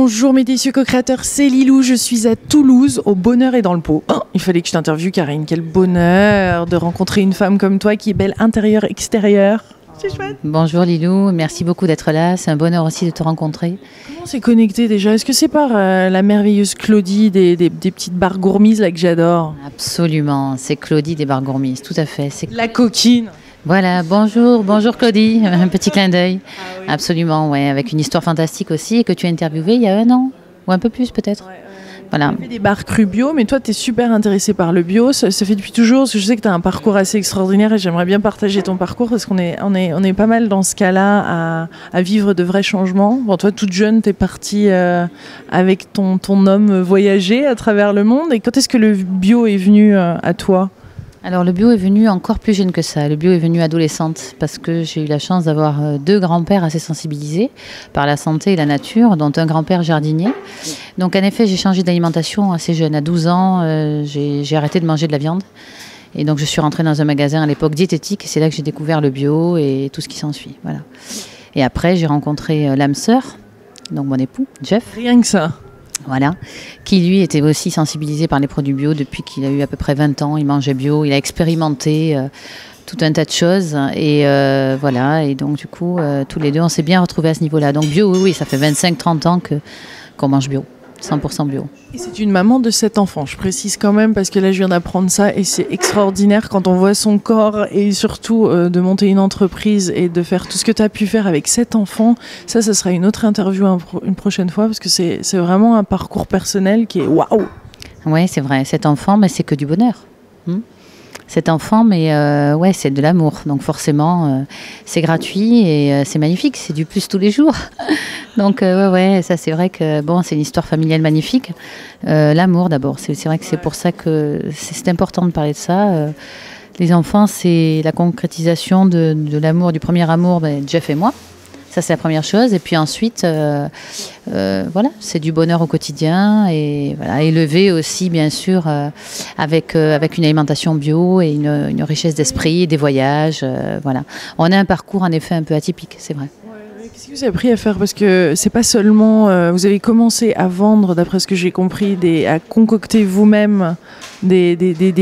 Bonjour mes délicieux co-créateurs, c'est Lilou, je suis à Toulouse, au Bonheur et dans le Pot. Oh, il fallait que je t'interviewe Karine, quel bonheur de rencontrer une femme comme toi qui est belle intérieur, extérieur. C'est chouette. Bonjour Lilou, merci beaucoup d'être là, c'est un bonheur aussi de te rencontrer. Comment c'est connecté déjà? Est-ce que c'est par la merveilleuse Claudie des petites barres gourmises là que j'adore? Absolument, c'est Claudie des Barres Gourmises, tout à fait. La coquine. Voilà, bonjour Claudie, un petit clin d'œil. Ah oui. Absolument, ouais, avec une histoire fantastique aussi et que tu as interviewée il y a 1 an, ou un peu plus peut-être. Ouais. Voilà. Tu fais des bars crus bio, mais toi tu es super intéressée par le bio, ça fait depuis toujours, parce que je sais que tu as un parcours assez extraordinaire et j'aimerais bien partager ton parcours parce qu'on est pas mal dans ce cas-là à vivre de vrais changements. Bon, toi toute jeune, tu es partie avec ton homme voyager à travers le monde, et quand est-ce que le bio est venu à toi ? Alors le bio est venu encore plus jeune que ça. Le bio est venu adolescente parce que j'ai eu la chance d'avoir 2 grands-pères assez sensibilisés par la santé et la nature, dont un grand-père jardinier. Donc en effet, j'ai changé d'alimentation assez jeune. À 12 ans, j'ai arrêté de manger de la viande. Et donc je suis rentrée dans un magasin à l'époque diététique et c'est là que j'ai découvert le bio et tout ce qui s'ensuit. Voilà. Et après, j'ai rencontré l'âme sœur, donc mon époux, Jeff. Rien que ça. Voilà, qui lui était aussi sensibilisé par les produits bio depuis qu'il a eu à peu près 20 ans. Il mangeait bio, il a expérimenté tout un tas de choses et voilà. Et donc du coup, tous les deux, on s'est bien retrouvés à ce niveau-là. Donc bio, oui, ça fait 25-30 ans qu'on mange bio, 100% bio. Et c'est une maman de 7 enfants, je précise quand même, parce que là je viens d'apprendre ça et c'est extraordinaire quand on voit son corps et surtout de monter une entreprise et de faire tout ce que tu as pu faire avec 7 enfants. Ça sera une autre interview une prochaine fois parce que c'est vraiment un parcours personnel qui est waouh. Oui, c'est vrai, 7 enfants, mais c'est que du bonheur. 7 enfants, mais ouais, c'est de l'amour. Donc forcément, c'est gratuit et c'est magnifique. C'est du plus tous les jours. Donc ouais, ça c'est vrai que bon, c'est une histoire familiale magnifique. L'amour d'abord. C'est vrai que c'est pour ça que c'est important de parler de ça. Les enfants, c'est la concrétisation de l'amour, du premier amour, Jeff et moi. Ça, c'est la première chose. Et puis ensuite, voilà, c'est du bonheur au quotidien. Et voilà, élevé aussi, bien sûr, avec une alimentation bio et une richesse d'esprit, des voyages. Voilà. On a un parcours, en effet, un peu atypique, c'est vrai. Qu'est-ce que vous avez appris à faire? Parce que c'est pas seulement... vous avez commencé à vendre, d'après ce que j'ai compris, à concocter vous-même des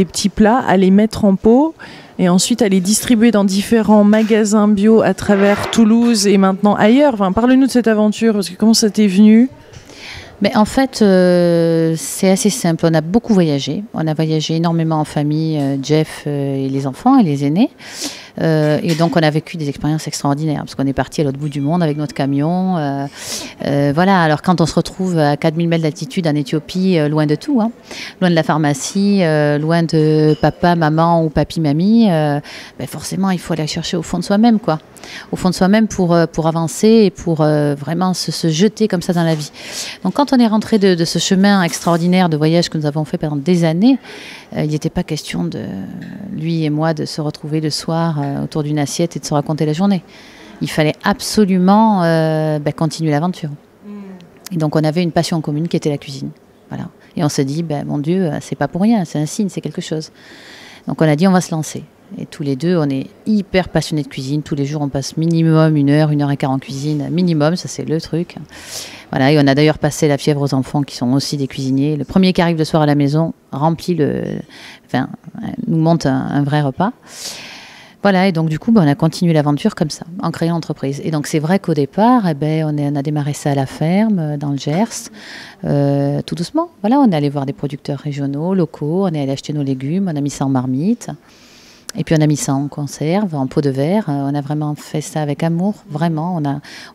petits plats, à les mettre en pot et ensuite à les distribuer dans différents magasins bio à travers Toulouse et maintenant ailleurs. Enfin, parle-nous de cette aventure, parce que comment ça t'est venu? Mais en fait, c'est assez simple. On a beaucoup voyagé. On a voyagé énormément en famille, Jeff et les enfants et les aînés. Et donc, on a vécu des expériences extraordinaires parce qu'on est parti à l'autre bout du monde avec notre camion. Voilà. Alors, quand on se retrouve à 4000 mètres d'altitude en Éthiopie, loin de tout, hein, loin de la pharmacie, loin de papa, maman ou papy, mamie, forcément, il faut aller chercher au fond de soi-même, quoi. Au fond de soi-même pour avancer et pour vraiment se jeter comme ça dans la vie. Donc, quand on est rentré de ce chemin extraordinaire de voyage que nous avons fait pendant des années, il n'était pas question de lui et moi de se retrouver le soir autour d'une assiette et de se raconter la journée. Il fallait absolument continuer l'aventure. Et donc on avait une passion commune qui était la cuisine. Voilà. Et on s'est dit, mon Dieu, c'est pas pour rien, c'est un signe, c'est quelque chose. Donc on a dit, on va se lancer. Et tous les deux, on est hyper passionnés de cuisine. Tous les jours, on passe minimum 1h15 en cuisine. Minimum, ça c'est le truc. Voilà, et on a d'ailleurs passé la fièvre aux enfants qui sont aussi des cuisiniers. Le premier qui arrive le soir à la maison nous monte un vrai repas. Voilà, et donc du coup, on a continué l'aventure comme ça, en créant l'entreprise. Et donc c'est vrai qu'au départ, on a démarré ça à la ferme, dans le Gers, tout doucement. Voilà, on est allé voir des producteurs régionaux, locaux, on est allé acheter nos légumes, on a mis ça en marmite. Et puis on a mis ça en conserve, en pot de verre. On a vraiment fait ça avec amour, vraiment.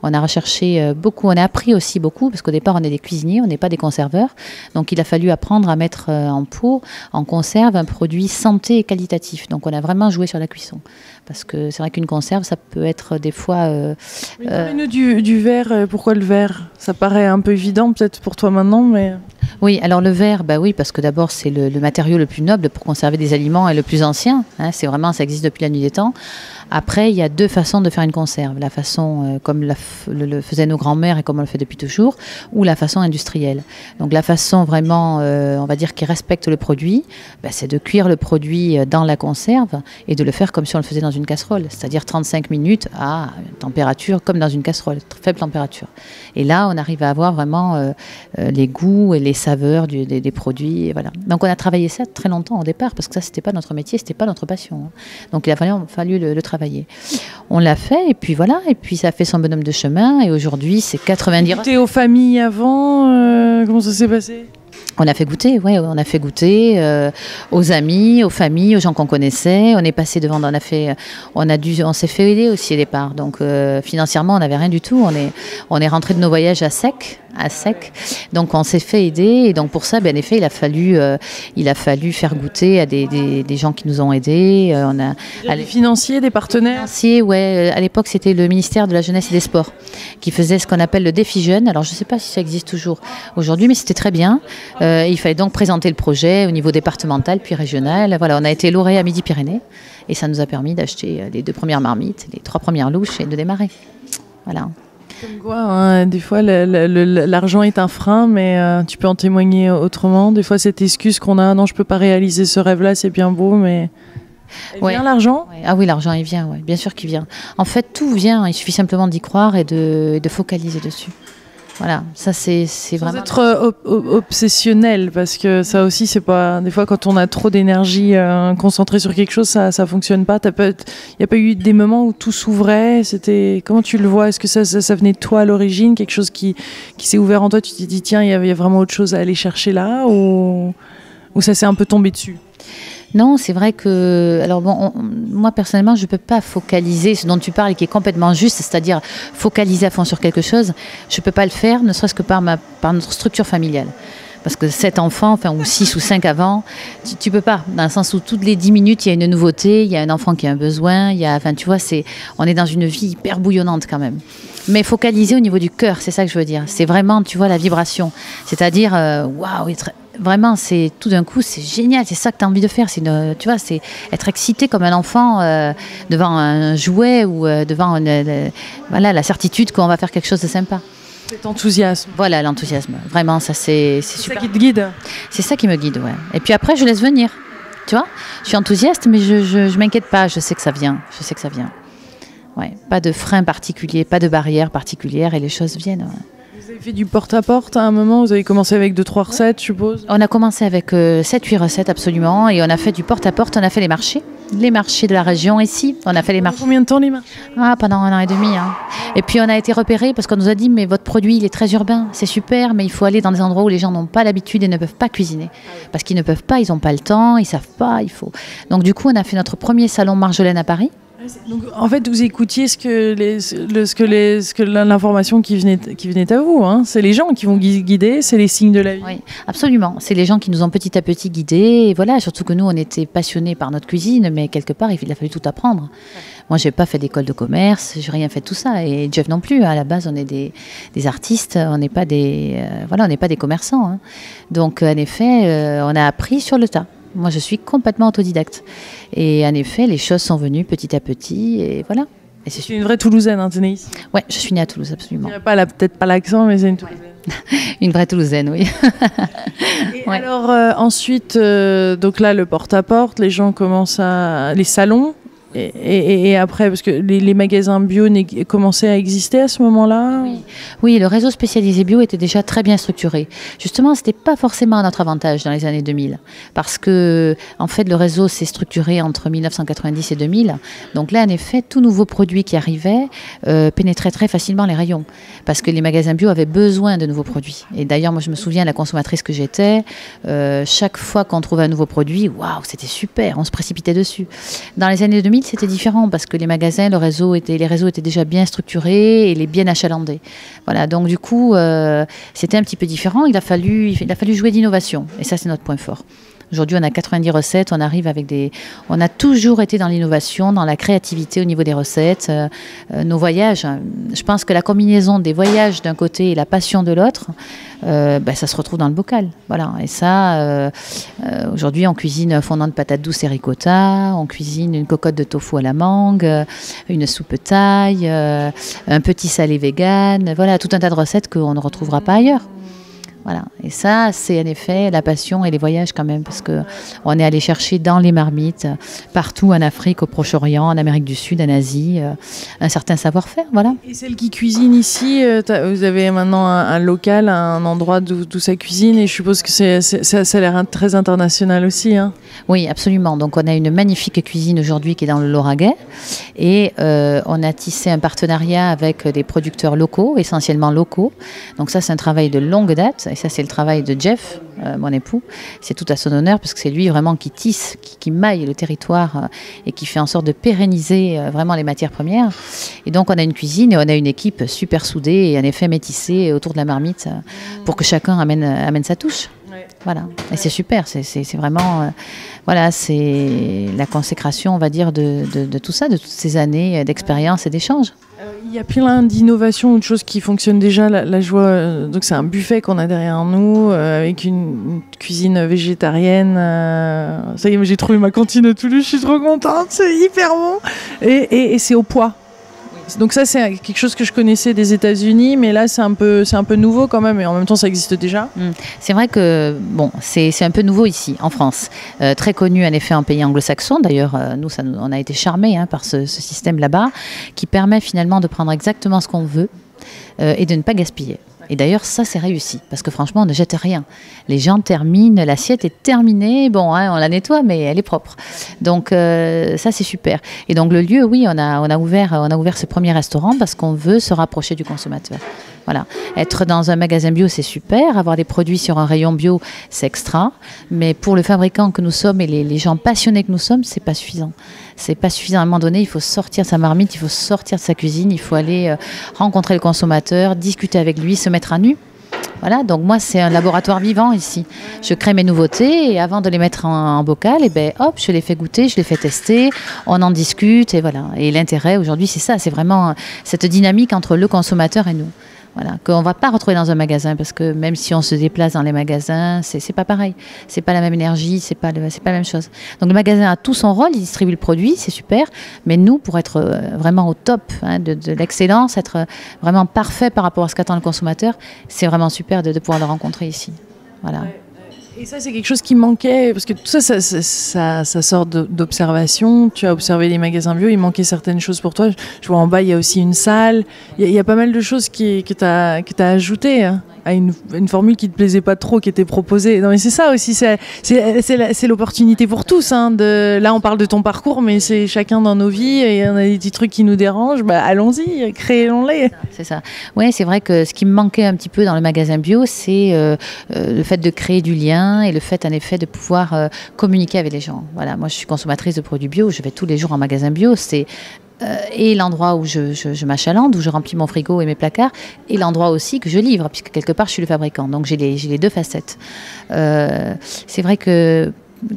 On a recherché beaucoup, on a appris aussi beaucoup, parce qu'au départ on est des cuisiniers, on n'est pas des conserveurs. Donc il a fallu apprendre à mettre en pot, en conserve, un produit santé et qualitatif. Donc on a vraiment joué sur la cuisson. Parce que c'est vrai qu'une conserve, ça peut être des fois... Parlez-nous du verre, pourquoi le verre? Ça paraît un peu évident peut-être pour toi maintenant, mais... Oui, alors le verre, oui, parce que d'abord c'est le matériau le plus noble pour conserver des aliments et le plus ancien. Hein, c'est vraiment, ça existe depuis la nuit des temps. Après, il y a deux façons de faire une conserve. La façon comme le faisaient nos grands-mères et comme on le fait depuis toujours, ou la façon industrielle. Donc la façon vraiment, on va dire, qui respecte le produit, c'est de cuire le produit dans la conserve et de le faire comme si on le faisait dans une casserole, c'est-à-dire 35 minutes à température comme dans une casserole, faible température. Et là, on arrive à avoir vraiment les goûts et les saveurs des produits. Et voilà. Donc on a travaillé ça très longtemps au départ, parce que ça, c'était pas notre métier, c'était pas notre passion. Donc il a fallu le travailler. On l'a fait, et puis voilà, et puis ça a fait son bonhomme de chemin, et aujourd'hui, c'est 90... Tu étais aux familles avant, comment ça s'est passé ? On a fait goûter, ouais, on a fait goûter aux amis, aux familles, aux gens qu'on connaissait. On est passé devant, on s'est fait aider aussi au départ. Donc financièrement, on n'avait rien du tout. On est rentré de nos voyages à sec. Donc on s'est fait aider, et donc pour ça, en effet, il a fallu faire goûter à des gens qui nous ont aidés. Des financiers, des partenaires. Financiers, ouais. À l'époque, c'était le ministère de la Jeunesse et des Sports qui faisait ce qu'on appelle le défi jeune. Alors je ne sais pas si ça existe toujours aujourd'hui, mais c'était très bien. Il fallait donc présenter le projet au niveau départemental puis régional. Voilà, on a été lauréat à Midi-Pyrénées, et ça nous a permis d'acheter les 2 premières marmites, les 3 premières louches, et de démarrer. Voilà. Comme quoi, hein, des fois, l'argent est un frein, mais tu peux en témoigner autrement. Des fois, cette excuse qu'on a, non, je peux pas réaliser ce rêve-là, c'est bien beau, mais... Vient l'argent ? Ah oui, l'argent, il vient, ouais. Bien sûr qu'il vient. En fait, tout vient, il suffit simplement d'y croire et de focaliser dessus. Voilà, ça c'est vraiment... Sans être obsessionnel, parce que ça aussi, c'est pas... Des fois, quand on a trop d'énergie concentrée sur quelque chose, ça fonctionne pas. Il n'y a pas eu des moments où tout s'ouvrait. Comment tu le vois ? Est-ce que ça venait de toi à l'origine ? Quelque chose qui s'est ouvert en toi, tu t'es dit, tiens, il y a vraiment autre chose à aller chercher là ? Ou ça s'est un peu tombé dessus ? Non, c'est vrai que... Alors bon, moi, personnellement, je ne peux pas focaliser ce dont tu parles, qui est complètement juste, c'est-à-dire focaliser à fond sur quelque chose. Je ne peux pas le faire, ne serait-ce que par notre structure familiale. Parce que 7 enfants, ou 6 ou 5 avant, tu peux pas. Dans le sens où toutes les 10 minutes, il y a une nouveauté, il y a un enfant qui a un besoin, tu vois, on est dans une vie hyper bouillonnante quand même. Mais focaliser au niveau du cœur, c'est ça que je veux dire. C'est vraiment, tu vois, la vibration. C'est-à-dire, waouh, vraiment, c'est tout d'un coup, c'est génial, c'est ça que tu as envie de faire. Tu vois, c'est être excité comme un enfant devant un jouet ou devant la certitude qu'on va faire quelque chose de sympa. Cet enthousiasme. Voilà, l'enthousiasme. Vraiment, ça c'est super. C'est ça qui te guide. C'est ça qui me guide, ouais. Et puis après, je laisse venir. Tu vois, je suis enthousiaste, mais je m'inquiète pas. Je sais que ça vient. Ouais, pas de frein particulier, pas de barrière particulière, et les choses viennent. Ouais. Vous avez fait du porte-à-porte à un moment ? Vous avez commencé avec 2-3 recettes, je suppose ? On a commencé avec 7-8 recettes, absolument, et on a fait du porte-à-porte, on a fait les marchés de la région ici, on a fait les marchés. Combien de temps les marchés ? Pendant 1 an et demi. Hein. Et puis on a été repérés parce qu'on nous a dit, mais votre produit, il est très urbain, c'est super, mais il faut aller dans des endroits où les gens n'ont pas l'habitude et ne peuvent pas cuisiner. Parce qu'ils ne peuvent pas, ils n'ont pas le temps, ils savent pas, il faut. Donc du coup, on a fait notre premier salon Marjolaine à Paris. Donc, en fait, vous écoutiez l'information qui venait à vous. Hein. C'est les gens qui vont guider, c'est les signes de la vie. Oui, absolument. C'est les gens qui nous ont petit à petit guidés. Et voilà, surtout que nous, on était passionnés par notre cuisine, mais quelque part, il a fallu tout apprendre. Ouais. Moi, j'ai pas fait d'école de commerce, j'ai rien fait de tout ça. Et Jeff non plus. À la base, on est des artistes, on n'est pas on n'est pas des commerçants. Hein. Donc, en effet, on a appris sur le tas. Moi, je suis complètement autodidacte. Et en effet, les choses sont venues petit à petit. Et voilà. Et c'est une vraie Toulousaine, hein, tu es née ici ? Oui, je suis née à Toulouse, absolument. Peut-être pas l'accent, mais c'est une Toulousaine. Une vraie Toulousaine, oui. Ouais. Alors, ensuite, donc là, le porte-à-porte, les gens commencent les salons. Et après, parce que les magasins bio commençaient à exister à ce moment-là ? Oui, le réseau spécialisé bio était déjà très bien structuré. Justement, ce n'était pas forcément à notre avantage dans les années 2000. Parce que, en fait, le réseau s'est structuré entre 1990 et 2000. Donc là, en effet, tout nouveau produit qui arrivait pénétrait très facilement les rayons. Parce que les magasins bio avaient besoin de nouveaux produits. Et d'ailleurs, moi, je me souviens, la consommatrice que j'étais, chaque fois qu'on trouvait un nouveau produit, waouh, c'était super, on se précipitait dessus. Dans les années 2000, c'était différent parce que les magasins, les réseaux étaient déjà bien structurés et bien achalandés. Voilà, donc du coup, c'était un petit peu différent. Il a fallu jouer d'innovation et ça, c'est notre point fort. Aujourd'hui, on a 90 recettes, on a toujours été dans l'innovation, dans la créativité au niveau des recettes. Nos voyages, je pense que la combinaison des voyages d'un côté et la passion de l'autre, ça se retrouve dans le bocal. Voilà. Et ça, aujourd'hui, on cuisine un fondant de patates douces et ricotta, on cuisine une cocotte de tofu à la mangue, une soupe thaï, un petit salé vegan. Voilà, tout un tas de recettes qu'on ne retrouvera pas ailleurs. Voilà. Et ça, c'est en effet la passion et les voyages quand même, parce qu'on est allé chercher dans les marmites, partout en Afrique, au Proche-Orient, en Amérique du Sud, en Asie, un certain savoir-faire. Voilà. Et celle qui cuisine ici, vous avez maintenant un local, un endroit d'où ça cuisine, et je suppose que ça a l'air très international aussi. Hein. Oui, absolument. Donc on a une magnifique cuisine aujourd'hui qui est dans le Lauragais, et on a tissé un partenariat avec des producteurs locaux, essentiellement locaux. Donc ça, c'est un travail de longue date. Et ça, c'est le travail de Jeff, mon époux. C'est tout à son honneur parce que c'est lui vraiment qui tisse, qui maille le territoire et qui fait en sorte de pérenniser vraiment les matières premières. Et donc, on a une cuisine et on a une équipe super soudée et en effet métissée autour de la marmite pour que chacun amène sa touche. Ouais. Voilà. Et c'est super. C'est vraiment... voilà, c'est la consécration, on va dire, de tout ça, de toutes ces années d'expérience et d'échange. Il y a plein d'innovations ou de choses qui fonctionnent déjà. Là, je vois, donc c'est un buffet qu'on a derrière nous avec une cuisine végétarienne. Ça y est, j'ai trouvé ma cantine à Toulouse, je suis trop contente, c'est hyper bon. Et c'est au poids. Donc ça, c'est quelque chose que je connaissais des États-Unis, mais là, c'est un peu nouveau quand même, et en même temps, ça existe déjà. C'est vrai que bon, c'est un peu nouveau ici, en France. Très connu, en effet, en pays anglo-saxon. D'ailleurs, on a été charmés par ce système là-bas, qui permet finalement de prendre exactement ce qu'on veut et de ne pas gaspiller. Et d'ailleurs, ça, c'est réussi, parce que franchement, on ne jette rien. Les gens terminent, l'assiette est terminée, bon, hein, on la nettoie, mais elle est propre. Donc, ça, c'est super. Et donc, le lieu, oui, on a ouvert ce premier restaurant parce qu'on veut se rapprocher du consommateur. Voilà. Être dans un magasin bio, c'est super. Avoir des produits sur un rayon bio, c'est extra. Mais pour le fabricant que nous sommes et les gens passionnés que nous sommes, c'est pas suffisant. C'est pas suffisant. À un moment donné, il faut sortir de sa marmite, il faut sortir de sa cuisine, il faut aller rencontrer le consommateur, discuter avec lui, se mettre à nu. Voilà, donc moi, c'est un laboratoire vivant ici. Je crée mes nouveautés et avant de les mettre en bocal, je les fais goûter, je les fais tester, on en discute et voilà. Et l'intérêt aujourd'hui, c'est ça, c'est vraiment cette dynamique entre le consommateur et nous. Voilà, qu'on ne va pas retrouver dans un magasin, parce que même si on se déplace dans les magasins, c'est pas pareil. C'est pas la même énergie, c'est pas la même chose. Donc le magasin a tout son rôle, il distribue le produit, c'est super. Mais nous, pour être vraiment au top de l'excellence, être vraiment parfait par rapport à ce qu'attend le consommateur, c'est vraiment super de pouvoir le rencontrer ici. Voilà. Et ça, c'est quelque chose qui manquait, parce que tout ça, ça sort d'observation. Tu as observé les magasins bio, il manquait certaines choses pour toi. Je vois en bas, il y a aussi une salle. Il y a pas mal de choses que tu as ajoutées à une formule qui te plaisait pas trop, qui était proposée. Non, mais c'est ça aussi, c'est l'opportunité pour tous. Là, on parle de ton parcours, mais c'est chacun dans nos vies, et on a des petits trucs qui nous dérangent. Allons-y, créons-les. C'est ça. Ouais, c'est vrai que ce qui me manquait un petit peu dans le magasin bio, c'est le fait de créer du lien et le fait, en effet, de pouvoir communiquer avec les gens. Voilà, moi, je suis consommatrice de produits bio, je vais tous les jours en magasin bio. C'est et l'endroit où je m'achalande, où je remplis mon frigo et mes placards, et l'endroit aussi que je livre, puisque quelque part je suis le fabricant. Donc j'ai les deux facettes. C'est vrai que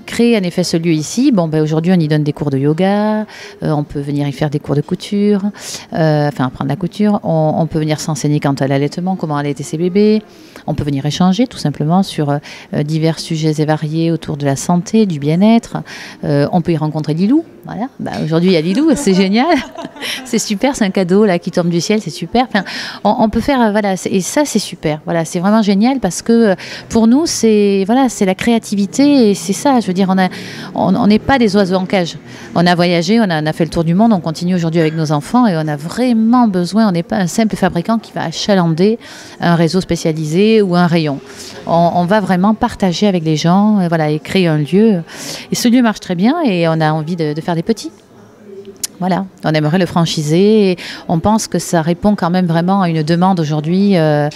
créer en effet ce lieu ici, aujourd'hui on y donne des cours de yoga, on peut venir y faire des cours de couture, apprendre la couture, on peut venir s'enseigner quant à l'allaitement, comment allaiter ses bébés, on peut venir échanger tout simplement sur divers sujets et variés autour de la santé, du bien-être, on peut y rencontrer Lilou. Voilà. Aujourd'hui il y a Lilou, c'est génial, c'est super, c'est un cadeau là qui tombe du ciel, c'est super. On peut faire et ça c'est super. Voilà, c'est vraiment génial parce que pour nous c'est la créativité et c'est ça. Je veux dire, on n'est pas des oiseaux en cage. On a voyagé, on a fait le tour du monde, on continue aujourd'hui avec nos enfants et on a vraiment besoin. On n'est pas un simple fabricant qui va achalander un réseau spécialisé ou un rayon. On va vraiment partager avec les gens, et créer un lieu. Et ce lieu marche très bien et on a envie de faire des petits. Voilà, on aimerait le franchiser et on pense que ça répond quand même vraiment à une demande aujourd'hui. Je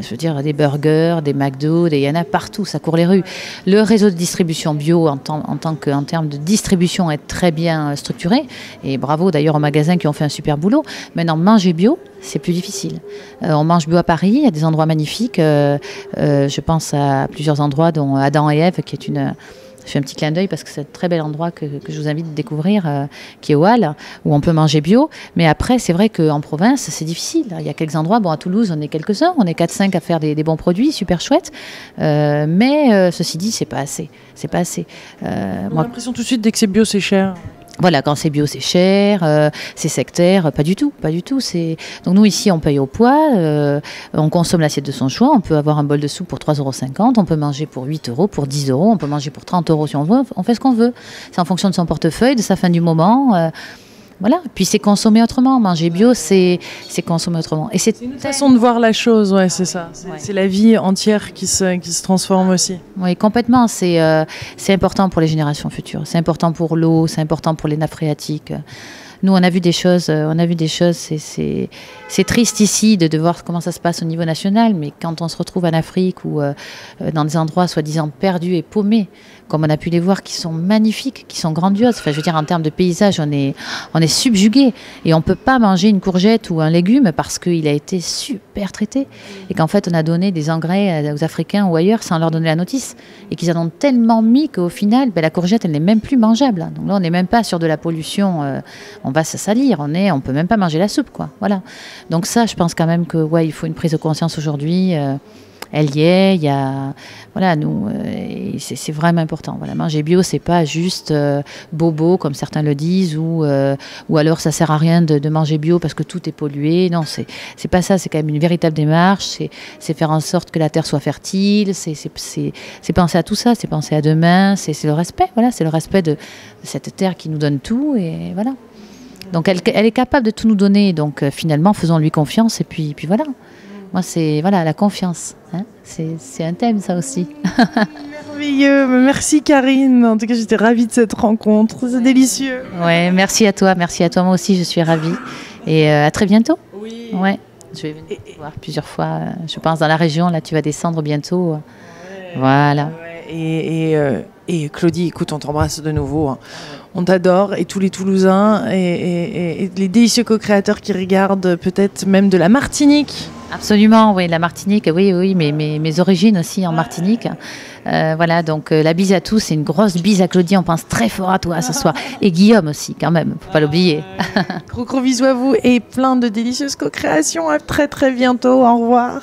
veux dire, des burgers, des McDo, il y en a partout, ça court les rues. Le réseau de distribution bio en termes de distribution est très bien structuré et bravo d'ailleurs aux magasins qui ont fait un super boulot. Maintenant, manger bio, c'est plus difficile. On mange bio à Paris, il y a des endroits magnifiques. Je pense à plusieurs endroits, dont Adam et Ève, qui est une... Je fais un petit clin d'œil parce que c'est un très bel endroit que je vous invite à découvrir, qui est au Halles, où on peut manger bio. Mais après, c'est vrai qu'en province, c'est difficile. Il y a quelques endroits, à Toulouse, on est quelques-uns, on est 4-5 à faire des bons produits, super chouettes. Mais ceci dit, c'est pas assez. C'est pas assez. On a l'impression tout de suite, dès que c'est bio, c'est cher. Voilà, quand c'est bio, c'est cher, c'est sectaire, pas du tout, pas du tout. Donc nous, ici, on paye au poids, on consomme l'assiette de son choix, on peut avoir un bol de soupe pour 3,50 €, on peut manger pour 8 €, pour 10 €, on peut manger pour 30 € si on veut, on fait ce qu'on veut. C'est en fonction de son portefeuille, de sa fin du moment. Voilà, puis c'est consommer autrement. Manger bio, c'est consommer autrement. Et c'est une façon de voir la chose, ouais, c'est ça. C'est la vie entière qui se transforme aussi. Oui, complètement. C'est important pour les générations futures. C'est important pour l'eau, c'est important pour les nappes phréatiques. Nous, on a vu des choses, c'est triste ici de voir comment ça se passe au niveau national, mais quand on se retrouve en Afrique ou dans des endroits soi-disant perdus et paumés, comme on a pu les voir, qui sont magnifiques, qui sont grandioses. Enfin, je veux dire, en termes de paysage, on est subjugué. Et on ne peut pas manger une courgette ou un légume parce qu'il a été super traité. Et qu'en fait, on a donné des engrais aux Africains ou ailleurs sans leur donner la notice. Et qu'ils en ont tellement mis qu'au final, la courgette, elle n'est même plus mangeable. Donc là, on n'est même pas sur de la pollution. On va se salir. On peut même pas manger la soupe, quoi. Voilà. Donc ça, je pense quand même que, ouais, il faut une prise de conscience aujourd'hui. Elle y est, il y a, voilà, nous, c'est vraiment important. Voilà, manger bio, c'est pas juste bobo comme certains le disent, ou alors ça sert à rien de manger bio parce que tout est pollué. Non, c'est pas ça. C'est quand même une véritable démarche. C'est faire en sorte que la terre soit fertile. C'est penser à tout ça. C'est penser à demain. C'est le respect. Voilà, c'est le respect de cette terre qui nous donne tout. Et voilà. Donc elle est capable de tout nous donner. Donc finalement, faisons-lui confiance. Et puis voilà. Moi, c'est la confiance. Hein, c'est un thème, ça aussi. Merveilleux. Merci, Karine. En tout cas, j'étais ravie de cette rencontre. C'est délicieux. Ouais, merci à toi. Merci à toi. Moi aussi, je suis ravie. Et à très bientôt. Oui. Ouais. Je vais venir te voir plusieurs fois. Je pense dans la région. Là, tu vas descendre bientôt. Ouais. Voilà. Ouais. Et Claudie, écoute, on t'embrasse de nouveau. Hein. On t'adore, et tous les Toulousains, et les délicieux co-créateurs qui regardent, peut-être même de la Martinique. Absolument, oui, la Martinique, oui, mais mes origines aussi en Martinique. Voilà, donc la bise à tous, c'est une grosse bise à Claudie, on pense très fort à toi ce soir. Et Guillaume aussi, quand même, faut pas l'oublier. Gros bisous à vous, et plein de délicieuses co-créations, à très très bientôt, au revoir.